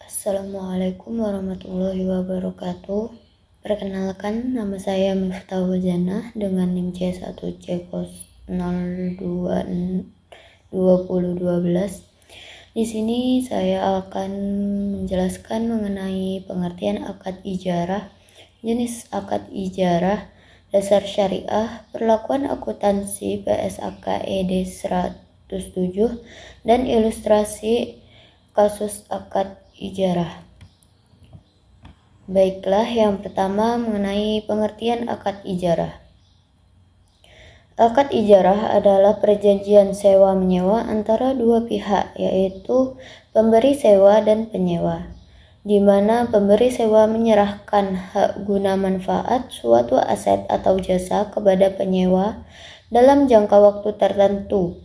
Assalamualaikum warahmatullahi wabarakatuh. Perkenalkan, nama saya Miftahul Janah dengan NIM C1C022012. Di sini saya akan menjelaskan mengenai pengertian akad ijarah, jenis akad ijarah, dasar syariah, perlakuan akuntansi PSAK ED 107, dan ilustrasi kasus akad ijarah. Baiklah, yang pertama mengenai pengertian akad ijarah. Akad ijarah adalah perjanjian sewa-menyewa antara dua pihak, yaitu pemberi sewa dan penyewa, di mana pemberi sewa menyerahkan hak guna manfaat suatu aset atau jasa kepada penyewa dalam jangka waktu tertentu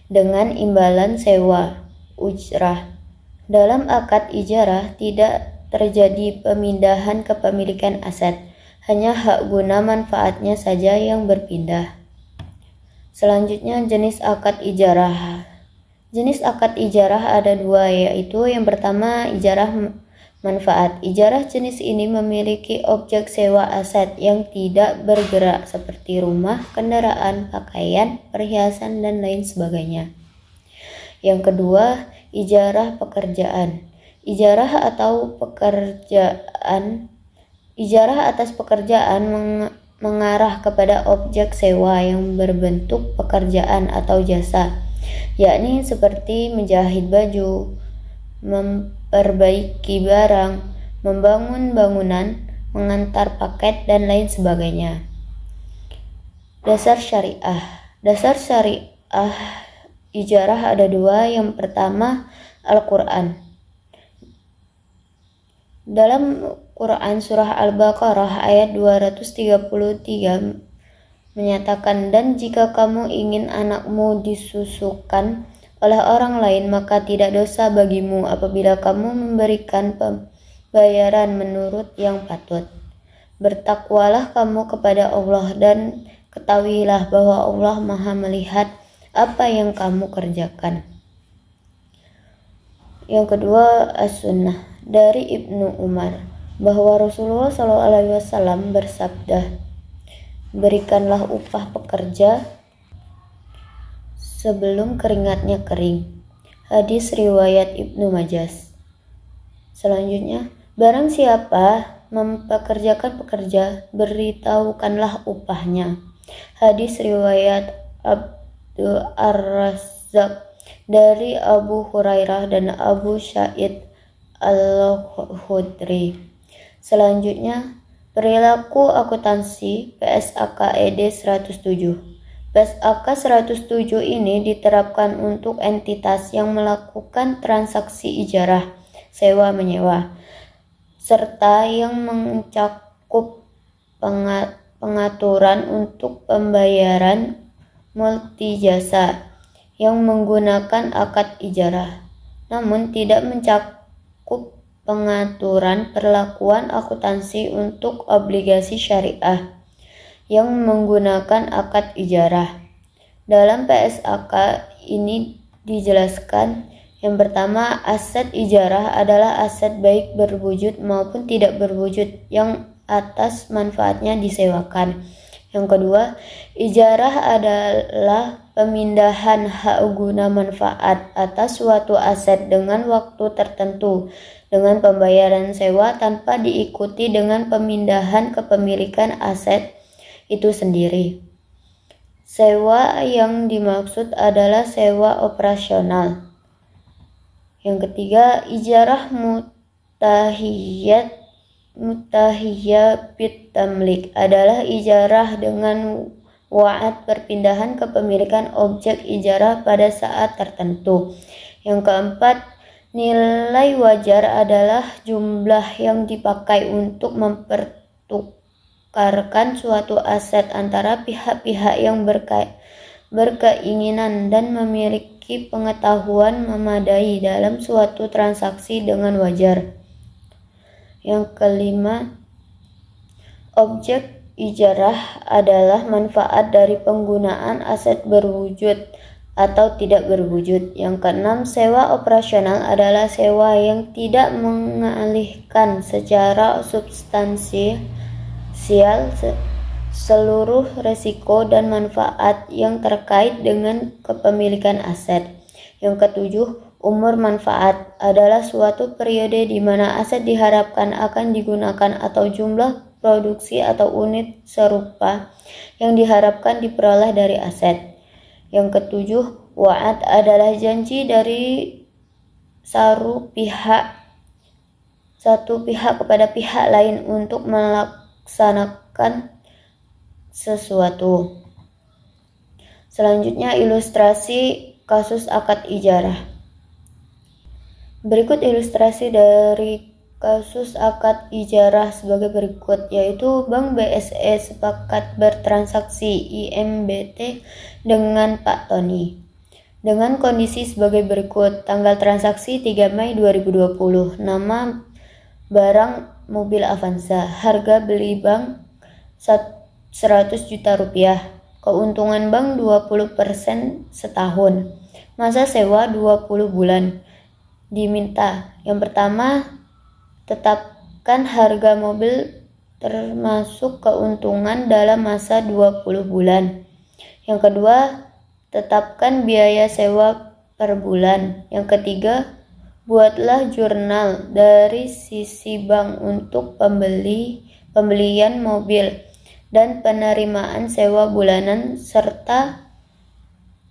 dengan imbalan sewa ujrah. Dalam akad ijarah tidak terjadi pemindahan kepemilikan aset, hanya hak guna manfaatnya saja yang berpindah. Selanjutnya, jenis akad ijarah. Jenis akad ijarah ada dua, yaitu yang pertama ijarah manfaat. Ijarah jenis ini memiliki objek sewa aset yang tidak bergerak seperti rumah, kendaraan, pakaian, perhiasan, dan lain sebagainya. Yang kedua, ijarah pekerjaan. Ijarah atas pekerjaan mengarah kepada objek sewa yang berbentuk pekerjaan atau jasa, yakni seperti menjahit baju, memperbaiki barang, membangun bangunan, mengantar paket, dan lain sebagainya. Dasar syariah. Dasar syariah ijarah ada dua. Yang pertama, Al-Quran. Dalam Quran surah Al-Baqarah ayat 233 menyatakan, dan jika kamu ingin anakmu disusukan oleh orang lain, maka tidak dosa bagimu apabila kamu memberikan pembayaran menurut yang patut. Bertakwalah kamu kepada Allah dan ketahuilah bahwa Allah Maha melihat apa yang kamu kerjakan. Yang kedua, As-Sunnah. Dari Ibnu Umar bahwa Rasulullah SAW bersabda, berikanlah upah pekerja sebelum keringatnya kering. Hadis riwayat Ibnu Majah. Selanjutnya, barang siapa mempekerjakan pekerja, beritahukanlah upahnya. Hadis riwayat Abdul Ar-Razzaq dari Abu Hurairah dan Abu Sa'id Al-Khudri. Selanjutnya, perilaku akuntansi PSAK ED 107. PSAK 107 ini diterapkan untuk entitas yang melakukan transaksi ijarah, sewa-menyewa, serta yang mencakup pengaturan untuk pembayaran multijasa yang menggunakan akad ijarah, namun tidak mencakup pengaturan perlakuan akuntansi untuk obligasi syariah yang menggunakan akad ijarah. Dalam PSAK ini dijelaskan, yang pertama, aset ijarah adalah aset baik berwujud maupun tidak berwujud yang atas manfaatnya disewakan. Yang kedua, ijarah adalah pemindahan hak guna manfaat atas suatu aset dengan waktu tertentu dengan pembayaran sewa tanpa diikuti dengan pemindahan kepemilikan aset itu sendiri. Sewa yang dimaksud adalah sewa operasional. Yang ketiga, ijarah mutahiyah bitamlik adalah ijarah dengan wa'ad perpindahan kepemilikan objek ijarah pada saat tertentu. Yang keempat, nilai wajar adalah jumlah yang dipakai untuk mempertukarkan suatu aset antara pihak-pihak yang berkeinginan dan memiliki pengetahuan memadai dalam suatu transaksi dengan wajar. Yang kelima, objek ijarah adalah manfaat dari penggunaan aset berwujud atau tidak berwujud. Yang keenam, sewa operasional adalah sewa yang tidak mengalihkan secara substansial seluruh risiko dan manfaat yang terkait dengan kepemilikan aset. Yang ketujuh, umur manfaat adalah suatu periode di mana aset diharapkan akan digunakan atau jumlah produksi atau unit serupa yang diharapkan diperoleh dari aset. Yang ketujuh, wa'ad adalah janji dari satu pihak kepada pihak lain untuk melaksanakan sesuatu. Selanjutnya, ilustrasi kasus akad ijarah. Berikut ilustrasi dari kasus akad ijarah sebagai berikut, yaitu Bank BSE sepakat bertransaksi IMBT dengan Pak Tony dengan kondisi sebagai berikut. Tanggal transaksi 3 Mei 2020. Nama barang mobil Avanza. Harga beli bank 100 juta rupiah. Keuntungan bank 20% setahun. Masa sewa 20 bulan. Diminta. Yang pertama, tetapkan harga mobil termasuk keuntungan dalam masa 20 bulan. Yang kedua, tetapkan biaya sewa per bulan. Yang ketiga, buatlah jurnal dari sisi bank untuk pembelian mobil dan penerimaan sewa bulanan serta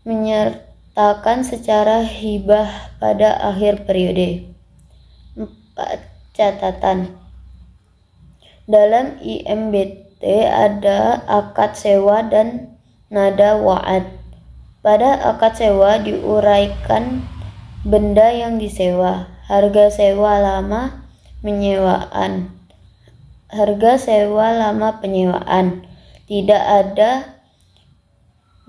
menyertakan secara hibah pada akhir periode. 4. Catatan. Dalam IMBT ada akad sewa dan nada wa'ad. Pada akad sewa diuraikan benda yang disewa, harga sewa lama penyewaan. Tidak ada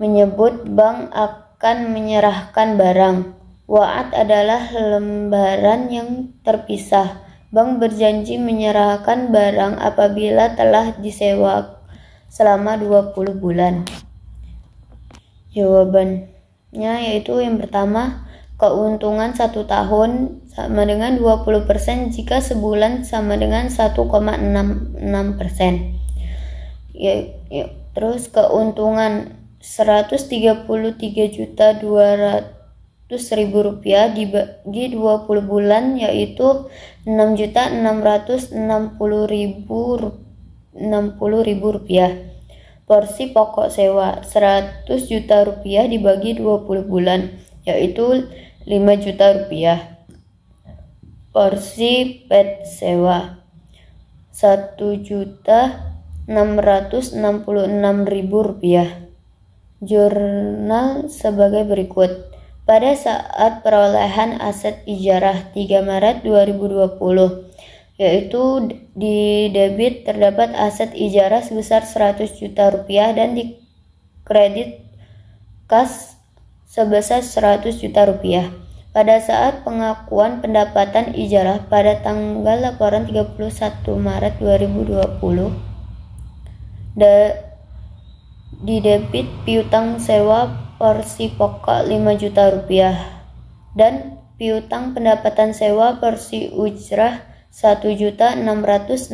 menyebut bank akan menyerahkan barang. Wa'ad adalah lembaran yang terpisah. Bank berjanji menyerahkan barang apabila telah disewa selama 20 bulan. Jawabannya yaitu yang pertama, keuntungan 1 tahun sama dengan 20% jika sebulan sama dengan 1,66%. Terus keuntungan 133.200.000 rupiah dibagi 20 bulan yaitu 6.660.000 rupiah. Porsi pokok sewa 100 juta rupiah dibagi 20 bulan yaitu 5 juta rupiah. Porsi pet sewa 1.666.000 rupiah. Jurnal sebagai berikut. Pada saat perolehan aset ijarah 3 Maret 2020, yaitu di debit terdapat aset ijarah sebesar 100 juta rupiah dan di kredit kas sebesar 100 juta rupiah. Pada saat pengakuan pendapatan ijarah pada tanggal laporan 31 Maret 2020, di debit piutang sewa porsi pokok 5 juta rupiah dan piutang pendapatan sewa porsi ujrah 1.660.000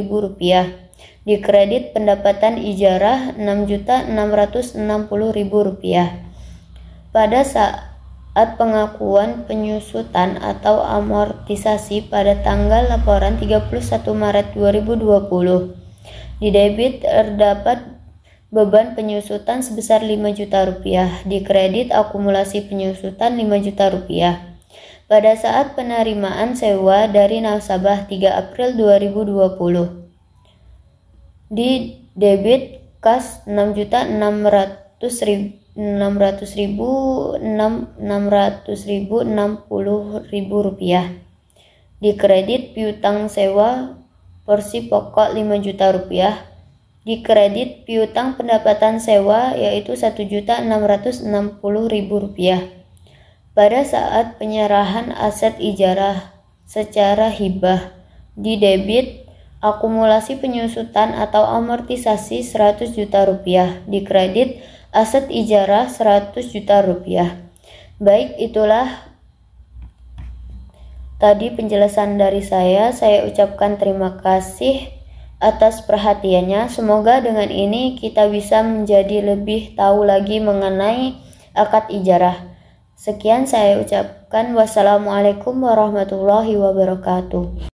rupiah. Di kredit pendapatan ijarah 6.660.000 rupiah. Pada saat pengakuan penyusutan atau amortisasi pada tanggal laporan 31 Maret 2020, di debit terdapat beban penyusutan sebesar 5 juta rupiah. Di kredit akumulasi penyusutan 5 juta rupiah. Pada saat penerimaan sewa dari nasabah 3 April 2020, di debit kas 6.660.000 rupiah. Di kredit piutang sewa porsi pokok 5 juta rupiah. Di kredit piutang pendapatan sewa yaitu 1.660.000 rupiah. Pada saat penyerahan aset ijarah secara hibah, di debit akumulasi penyusutan atau amortisasi 100 juta rupiah. Di kredit aset ijarah 100 juta rupiah. Baik, itulah tadi penjelasan dari saya. Saya ucapkan terima kasih atas perhatiannya. Semoga dengan ini kita bisa menjadi lebih tahu lagi mengenai akad ijarah. Sekian saya ucapkan. Wassalamualaikum warahmatullahi wabarakatuh.